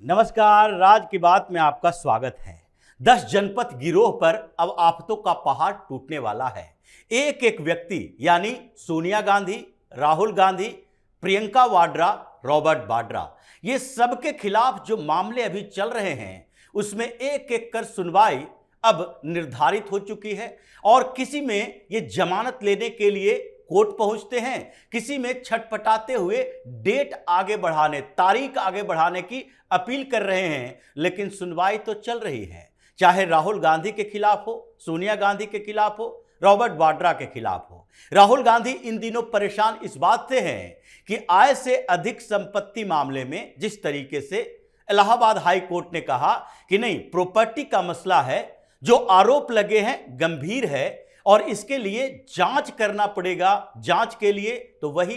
नमस्कार, राज की बात में आपका स्वागत है। 10 जनपद गिरोह पर अब आफतों का पहाड़ टूटने वाला है। एक एक व्यक्ति यानी सोनिया गांधी, राहुल गांधी, प्रियंका वाड्रा, रॉबर्ट वाड्रा, ये सबके खिलाफ जो मामले अभी चल रहे हैं उसमें एक एक कर सुनवाई अब निर्धारित हो चुकी है और किसी में ये जमानत लेने के लिए कोर्ट पहुंचते हैं, किसी में छटपटाते हुए डेट आगे बढ़ाने, तारीख आगे बढ़ाने की अपील कर रहे हैं। लेकिन सुनवाई तो चल रही है, चाहे राहुल गांधी के खिलाफ हो, सोनिया गांधी के खिलाफ हो, रॉबर्ट वाड्रा के खिलाफ हो। राहुल गांधी इन दिनों परेशान इस बात से हैं कि आय से अधिक संपत्ति मामले में जिस तरीके से इलाहाबाद हाई कोर्ट ने कहा कि नहीं, प्रॉपर्टी का मसला है, जो आरोप लगे हैं गंभीर है और इसके लिए जांच करना पड़ेगा। जांच के लिए तो वही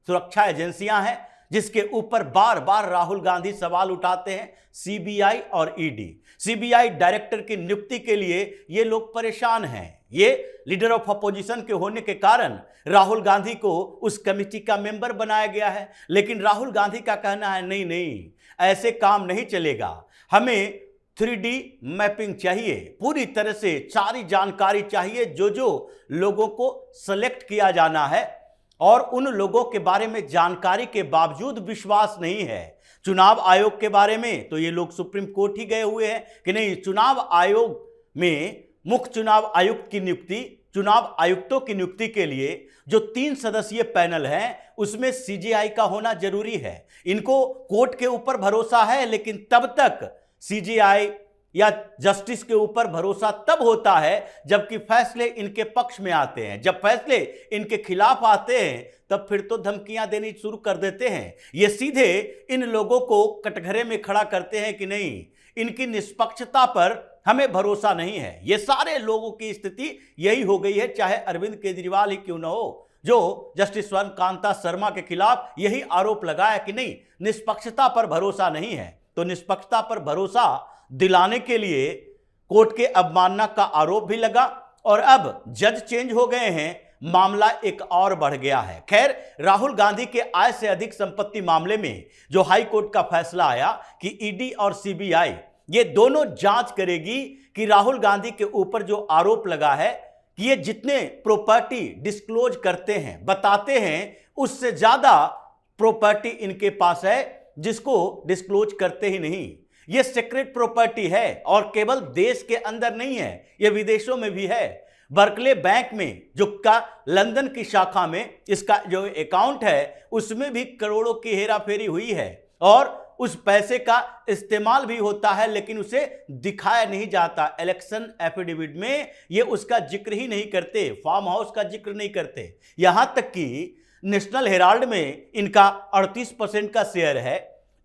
सुरक्षा एजेंसियां हैं जिसके ऊपर बार बार राहुल गांधी सवाल उठाते हैं, सीबीआई और ईडी। सीबीआई डायरेक्टर की नियुक्ति के लिए ये लोग परेशान हैं। ये लीडर ऑफ अपोजिशन के होने के कारण राहुल गांधी को उस कमेटी का मेंबर बनाया गया है। लेकिन राहुल गांधी का कहना है नहीं नहीं, ऐसे काम नहीं चलेगा, हमें 3D मैपिंग चाहिए, पूरी तरह से सारी जानकारी चाहिए, जो लोगों को सेलेक्ट किया जाना है और उन लोगों के बारे में जानकारी के बावजूद विश्वास नहीं है। चुनाव आयोग के बारे में तो ये लोग सुप्रीम कोर्ट ही गए हुए हैं कि नहीं, चुनाव आयोग में मुख्य चुनाव आयुक्त की नियुक्ति, चुनाव आयुक्तों की नियुक्ति के लिए जो 3 सदस्यीय पैनल है उसमें सीजेआई का होना जरूरी है। इनको कोर्ट के ऊपर भरोसा है, लेकिन तब तक सीजीआई या जस्टिस के ऊपर भरोसा तब होता है जबकि फैसले इनके पक्ष में आते हैं। जब फैसले इनके खिलाफ आते हैं तब फिर तो धमकियां देनी शुरू कर देते हैं। ये सीधे इन लोगों को कटघरे में खड़ा करते हैं कि नहीं, इनकी निष्पक्षता पर हमें भरोसा नहीं है। ये सारे लोगों की स्थिति यही हो गई है, चाहे अरविंद केजरीवाल ही क्यों न हो, जो जस्टिस स्वर्ण कांता शर्मा के खिलाफ यही आरोप लगाया कि नहीं, निष्पक्षता पर भरोसा नहीं है। तो निष्पक्षता पर भरोसा दिलाने के लिए कोर्ट के अवमानना का आरोप भी लगा और अब जज चेंज हो गए हैं, मामला एक और बढ़ गया है। खैर, राहुल गांधी के आय से अधिक संपत्ति मामले में जो हाई कोर्ट का फैसला आया कि ईडी और सीबीआई ये दोनों जांच करेगी कि राहुल गांधी के ऊपर जो आरोप लगा है कि ये जितने प्रॉपर्टी डिस्क्लोज करते हैं, बताते हैं, उससे ज्यादा प्रॉपर्टी इनके पास है जिसको डिस्क्लोज करते ही नहीं। यह सीक्रेट प्रॉपर्टी है और केवल देश के अंदर नहीं है, यह विदेशों में भी है। बर्कले बैंक में जो का लंदन की शाखा में इसका जो अकाउंट है उसमें भी करोड़ों की हेराफेरी हुई है और उस पैसे का इस्तेमाल भी होता है, लेकिन उसे दिखाया नहीं जाता। इलेक्शन एफिडेविट में ये उसका जिक्र ही नहीं करते, फार्म हाउस का जिक्र नहीं करते। यहां तक कि नेशनल हेराल्ड में इनका 38% का शेयर है।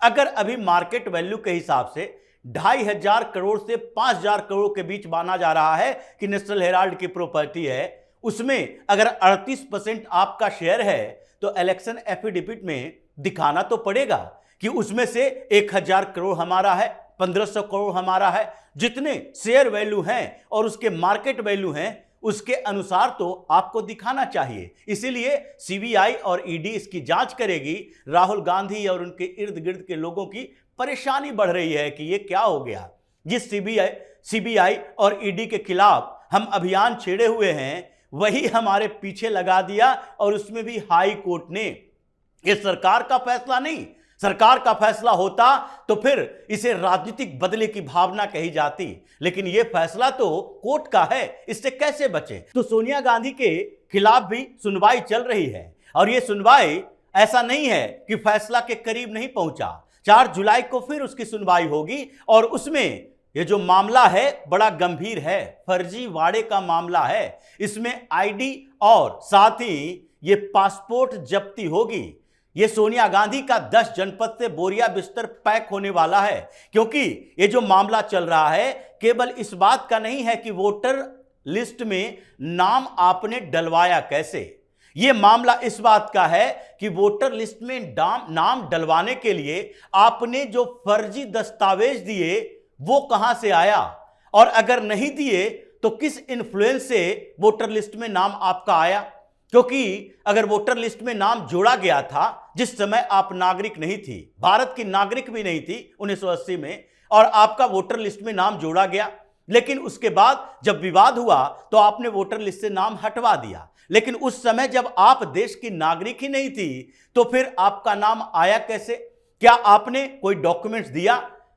अगर अभी मार्केट वैल्यू के हिसाब से 2500 करोड़ से 5000 करोड़ के बीच माना जा रहा है कि नेशनल हेराल्ड की प्रॉपर्टी है, उसमें अगर 38% आपका शेयर है तो इलेक्शन एफिडेविट में दिखाना तो पड़ेगा कि उसमें से 1000 करोड़ हमारा है, 1500 करोड़ हमारा है। जितने शेयर वैल्यू हैं और उसके मार्केट वैल्यू हैं उसके अनुसार तो आपको दिखाना चाहिए। इसीलिए सीबीआई और ईडी इसकी जांच करेगी। राहुल गांधी और उनके इर्द गिर्द के लोगों की परेशानी बढ़ रही है कि ये क्या हो गया। जिस सीबीआई और ईडी के खिलाफ हम अभियान छेड़े हुए हैं वही हमारे पीछे लगा दिया और उसमें भी हाई कोर्ट ने, ये सरकार का फैसला नहीं, सरकार का फैसला होता तो फिर इसे राजनीतिक बदले की भावना कही जाती, लेकिन यह फैसला तो कोर्ट का है, इससे कैसे बचे। तो सोनिया गांधी के खिलाफ भी सुनवाई चल रही है और यह सुनवाई ऐसा नहीं है कि फैसला के करीब नहीं पहुंचा। 4 जुलाई को फिर उसकी सुनवाई होगी और उसमें यह जो मामला है बड़ा गंभीर है, फर्जीवाड़े का मामला है। इसमें आईडी और साथ ही ये पासपोर्ट जब्ती होगी। ये सोनिया गांधी का 10 जनपद से बोरिया बिस्तर पैक होने वाला है, क्योंकि ये जो मामला चल रहा है केवल इस बात का नहीं है कि वोटर लिस्ट में नाम आपने डलवाया कैसे। ये मामला इस बात का है कि वोटर लिस्ट में नाम डलवाने के लिए आपने जो फर्जी दस्तावेज दिए वो कहां से आया, और अगर नहीं दिए तो किस इन्फ्लुएंस से वोटर लिस्ट में नाम आपका आया। क्योंकि अगर वोटर लिस्ट में नाम जोड़ा गया था जिस समय आप नागरिक नहीं थी, भारत की नागरिक भी नहीं थी 1980 में, और आपका वोटर लिस्ट में नाम जोड़ा गया, लेकिन उसके बाद जब विवाद हुआ तो आपने वोटर लिस्ट से नाम हटवा दिया। लेकिन उस समय जब आप देश की नागरिक ही नहीं थी तो फिर आपका नाम आया कैसे? क्या आपने कोई डॉक्यूमेंट्स दिया?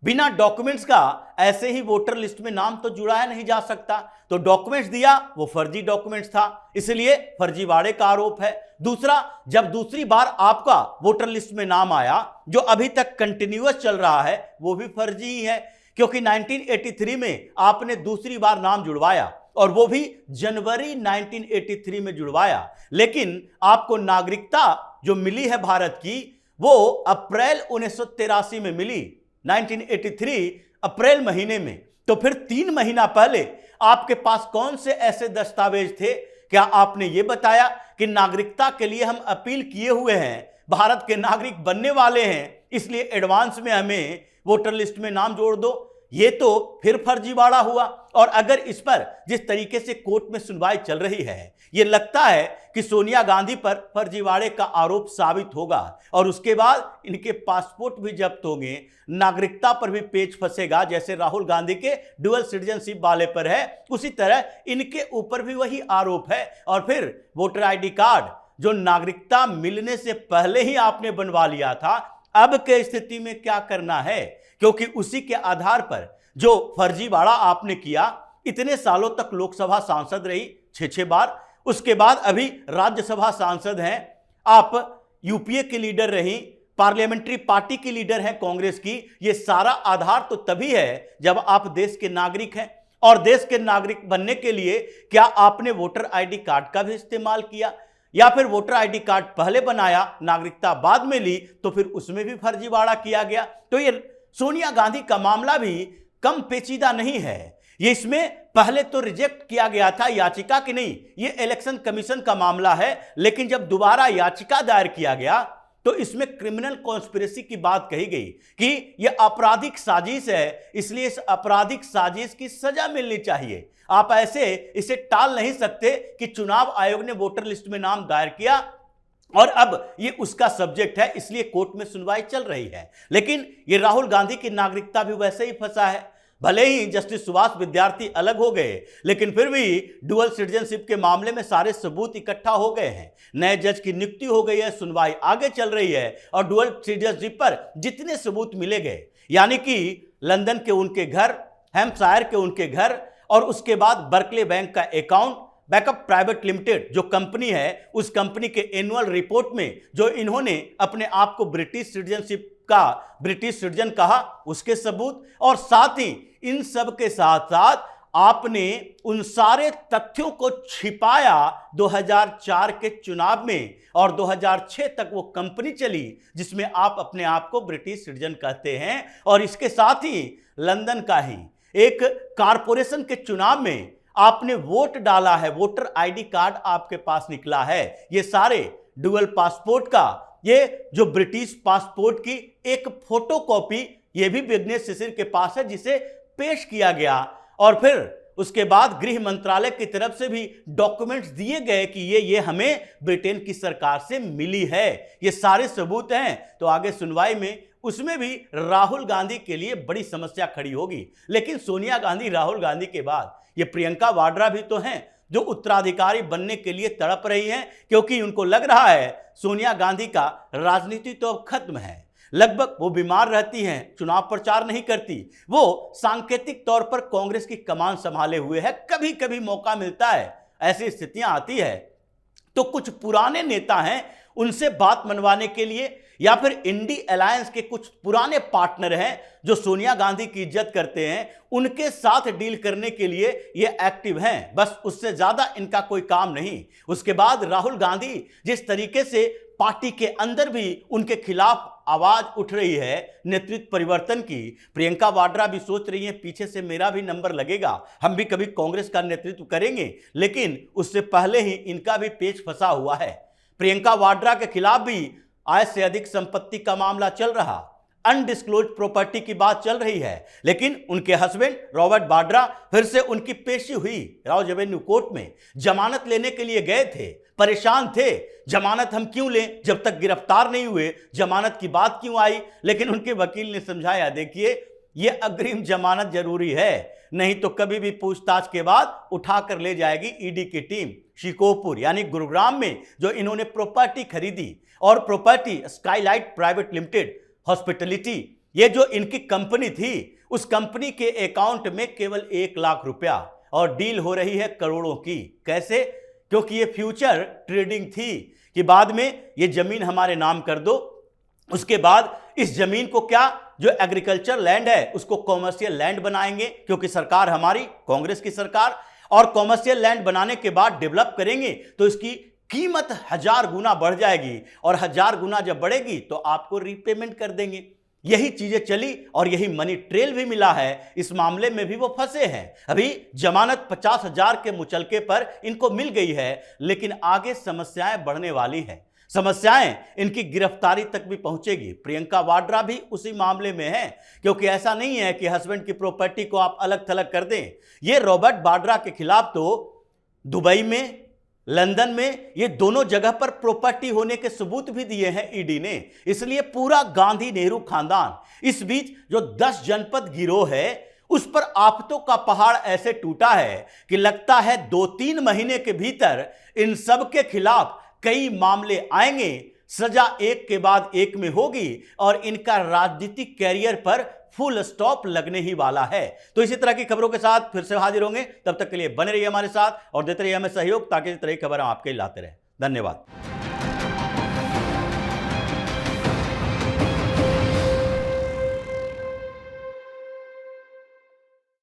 बिना डॉक्यूमेंट्स का ऐसे ही वोटर लिस्ट में नाम तो जुड़ाया नहीं जा सकता। तो डॉक्यूमेंट्स दिया, वो फर्जी डॉक्यूमेंट्स था, इसलिए फर्जीवाड़े का आरोप है। दूसरा, जब दूसरी बार आपका वोटर लिस्ट में नाम आया, जो अभी तक कंटिन्यूअस चल रहा है, वो भी फर्जी ही है, क्योंकि 1983 में आपने दूसरी बार नाम जुड़वाया और वो भी जनवरी 1983 में जुड़वाया, लेकिन आपको नागरिकता जो मिली है भारत की, वो अप्रैल 1983 में मिली, 1983 अप्रैल महीने में। तो फिर 3 महीना पहले आपके पास कौन से ऐसे दस्तावेज थे? क्या आपने ये बताया कि नागरिकता के लिए हम अपील किए हुए हैं, भारत के नागरिक बनने वाले हैं, इसलिए एडवांस में हमें वोटर लिस्ट में नाम जोड़ दो? ये तो फिर फर्जीवाड़ा हुआ। और अगर इस पर जिस तरीके से कोर्ट में सुनवाई चल रही है, ये लगता है कि सोनिया गांधी पर फर्जीवाड़े का आरोप साबित होगा और उसके बाद इनके पासपोर्ट भी जब्त होंगे, नागरिकता पर भी पेच फंसेगा। जैसे राहुल गांधी के डुअल सिटीजनशिप वाले पर है, उसी तरह इनके ऊपर भी वही आरोप है। और फिर वोटर आईडी कार्ड जो नागरिकता मिलने से पहले ही आपने बनवा लिया था, अब के स्थिति में क्या करना है? क्योंकि उसी के आधार पर जो फर्जीवाड़ा आपने किया, इतने सालों तक लोकसभा सांसद रही 6 बार, उसके बाद अभी राज्यसभा सांसद हैं, आप यूपीए के लीडर रही, पार्लियामेंट्री पार्टी की लीडर हैं कांग्रेस की। ये सारा आधार तो तभी है जब आप देश के नागरिक हैं। और देश के नागरिक बनने के लिए क्या आपने वोटर आईडी कार्ड का भी इस्तेमाल किया, या फिर वोटर आईडी कार्ड पहले बनाया, नागरिकता बाद में ली, तो फिर उसमें भी फर्जीवाड़ा किया गया? तो ये सोनिया गांधी का मामला भी कम पेचीदा नहीं है। ये इसमें पहले तो रिजेक्ट किया गया था याचिका की नहीं, ये इलेक्शन कमीशन का मामला है, लेकिन जब दोबारा याचिका दायर किया गया तो इसमें क्रिमिनल कॉन्स्पिरेसी की बात कही गई कि यह आपराधिक साजिश है, इसलिए इस आपराधिक साजिश की सजा मिलनी चाहिए। आप ऐसे इसे टाल नहीं सकते कि चुनाव आयोग ने वोटर लिस्ट में नाम दायर किया और अब ये उसका सब्जेक्ट है, इसलिए कोर्ट में सुनवाई चल रही है। लेकिन ये राहुल गांधी की नागरिकता भी वैसे ही फंसा है। भले ही जस्टिस सुभाष विद्यार्थी अलग हो गए, लेकिन फिर भी डुअल सिटीजनशिप के मामले में सारे सबूत इकट्ठा हो गए हैं, नए जज की नियुक्ति हो गई है, सुनवाई आगे चल रही है और डुअल सिटीजनशिप पर जितने सबूत मिले गए, यानी कि लंदन के उनके घर, हैम्पशायर के उनके घर, और उसके बाद बर्कले बैंक का अकाउंट, बैकअप प्राइवेट लिमिटेड जो कंपनी है, उस कंपनी के एनुअल रिपोर्ट में जो इन्होंने अपने आप को ब्रिटिश सिटीजन कहा, उसके सबूत, और साथ ही इन सब के साथ साथ आपने उन सारे तथ्यों को छिपाया 2004 के चुनाव में, और 2006 तक वो कंपनी चली जिसमें आप अपने आप को ब्रिटिश सिटीजन कहते हैं। और इसके साथ ही लंदन का ही एक कारपोरेशन के चुनाव में आपने वोट डाला है, वोटर आईडी कार्ड आपके पास निकला है। ये सारे डुअल पासपोर्ट का, ये जो ब्रिटिश पासपोर्ट की एक फोटोकॉपी, ये भी विघ्नेश शिशिर के पास है, जिसे पेश किया गया। और फिर उसके बाद गृह मंत्रालय की तरफ से भी डॉक्यूमेंट्स दिए गए कि ये हमें ब्रिटेन की सरकार से मिली है। ये सारे सबूत हैं। तो आगे सुनवाई में उसमें भी राहुल गांधी के लिए बड़ी समस्या खड़ी होगी। लेकिन सोनिया गांधी, राहुल गांधी के बाद ये प्रियंका वाड्रा भी तो हैं जो उत्तराधिकारी बनने के लिए तड़प रही हैं, क्योंकि उनको लग रहा है सोनिया गांधी का राजनीति तो अब खत्म है। लगभग वो बीमार रहती हैं, चुनाव प्रचार नहीं करती, वो सांकेतिक तौर पर कांग्रेस की कमान संभाले हुए है। कभी कभी मौका मिलता है, ऐसी स्थितियां आती है तो कुछ पुराने नेता हैं, उनसे बात मनवाने के लिए, या फिर इंडी अलायंस के कुछ पुराने पार्टनर हैं जो सोनिया गांधी की इज्जत करते हैं, उनके साथ डील करने के लिए ये एक्टिव हैं। बस उससे ज्यादा इनका कोई काम नहीं। उसके बाद राहुल गांधी जिस तरीके से पार्टी के अंदर भी उनके खिलाफ आवाज उठ रही है नेतृत्व परिवर्तन की, प्रियंका वाड्रा भी सोच रही है पीछे से मेरा भी नंबर लगेगा, हम भी कभी कांग्रेस का नेतृत्व करेंगे। लेकिन उससे पहले ही इनका भी पेच फंसा हुआ है। प्रियंका वाड्रा के खिलाफ भी आय से अधिक संपत्ति का मामला चल रहा। अनडिस्क्लोज प्रॉपर्टी की बात चल रही है, लेकिन उनके हस्बैंड रॉबर्ट वाड्रा फिर से उनकी पेशी हुई राउज एवेन्यू कोर्ट में। जमानत लेने के लिए गए थे, परेशान थे, जमानत हम क्यों लें जब तक गिरफ्तार नहीं हुए, जमानत की बात क्यों आई। लेकिन उनके वकील ने समझाया, देखिए ये अग्रिम जमानत जरूरी है, नहीं तो कभी भी पूछताछ के बाद उठाकर ले जाएगी ईडी की टीम। शिकोपुर यानी गुरुग्राम में जो इन्होंने प्रॉपर्टी खरीदी, और property Skylight private limited hospitality, ये जो इनकी कंपनी थी, उस कंपनी के अकाउंट में केवल 1 लाख रुपया, और डील हो रही है करोड़ों की। कैसे? क्योंकि ये फ्यूचर ट्रेडिंग थी कि बाद में ये जमीन हमारे नाम कर दो, उसके बाद इस जमीन को क्या, जो एग्रीकल्चर लैंड है उसको कॉमर्शियल लैंड बनाएंगे, क्योंकि सरकार हमारी कांग्रेस की सरकार, और कॉमर्शियल लैंड बनाने के बाद डेवलप करेंगे तो इसकी कीमत 1000 गुना बढ़ जाएगी, और 1000 गुना जब बढ़ेगी तो आपको रीपेमेंट कर देंगे। यही चीजें चली और यही मनी ट्रेल भी मिला है। इस मामले में भी वो फंसे हैं। अभी जमानत 50,000 के मुचलके पर इनको मिल गई है, लेकिन आगे समस्याएं बढ़ने वाली है। समस्याएं इनकी गिरफ्तारी तक भी पहुंचेगी। प्रियंका वाड्रा भी उसी मामले में है, क्योंकि ऐसा नहीं है कि हस्बैंड की प्रॉपर्टी को आप अलग थलग कर दें। ये रॉबर्ट वाड्रा के खिलाफ तो दुबई में, लंदन में, ये दोनों जगह पर प्रॉपर्टी होने के सबूत भी दिए हैं ईडी ने। इसलिए पूरा गांधी नेहरू खानदान, इस बीच जो 10 जनपद गिरोह है, उस पर आफतों का पहाड़ ऐसे टूटा है कि लगता है 2-3 महीने के भीतर इन सब के खिलाफ कई मामले आएंगे, सजा एक के बाद एक में होगी, और इनका राजनीतिक कैरियर पर फुल स्टॉप लगने ही वाला है। तो इसी तरह की खबरों के साथ फिर से हाजिर होंगे। तब तक के लिए बने रहिए हमारे साथ और देते रहिए हमें सहयोग, ताकि इस तरह की खबर हम आपके लिए लाते रहें। धन्यवाद।